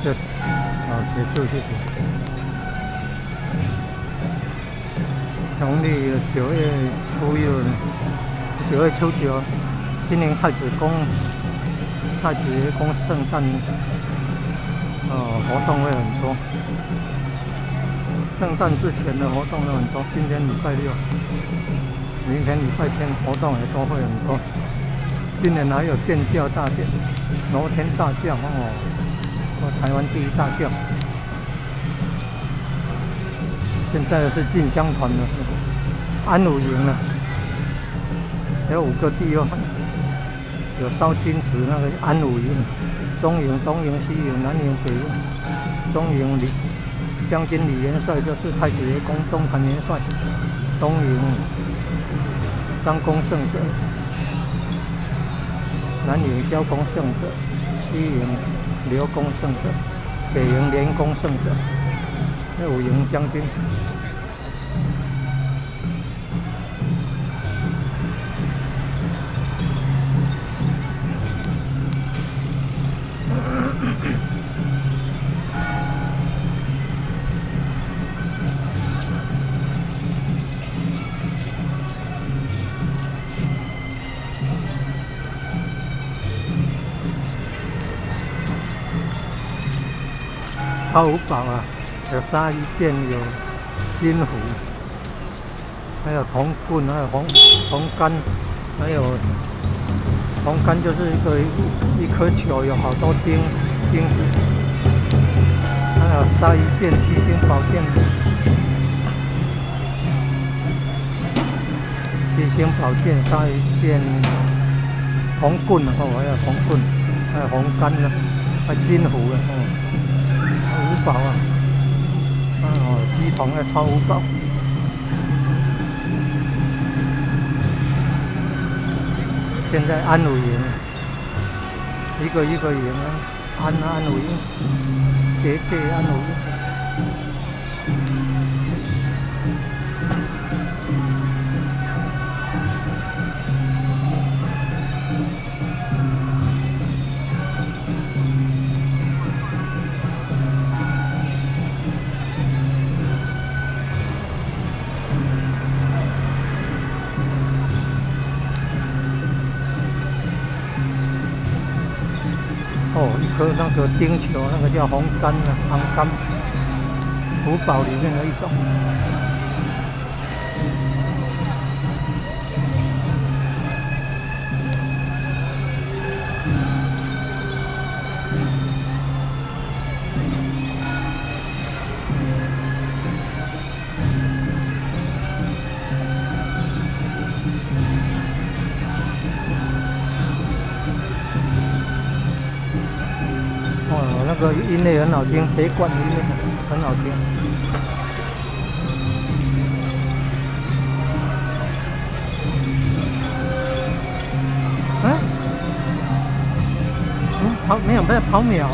这结束谢谢。农历9月初1呢，9月初9，今年太子宫圣诞活动会很多，圣诞之前的活动都很多。今天礼拜六，明天礼拜天活动也都会很多。今年还有建教大殿、罗天大教台湾第一大教。现在是进香团了，安武营了，有5个地方，有烧金纸那个安武营、中营、东营、西营、南营、北营。中营将军李元帅就是太子爷宫中坛元帅，东营张公圣者，南营萧公圣者，西营刘公圣者，北营连公圣者，那5营将军。超五宝啊，有鲨鱼剑，有金虎，还有铜棍，还有红杆，还有红杆就是一颗球，有好多钉子，还有鲨鱼剑、七星宝剑、鲨鱼剑、红棍还有红棍，还有红杆呢，还有金虎五宝啊，鸡同的超五宝。现在安武营，一个营啊，安武营，节安武营。一颗那个钉球，那个叫红杆啊，红杆，五宝里面的一种。那个音乐很好听，北管音乐很好听。没有跑秒。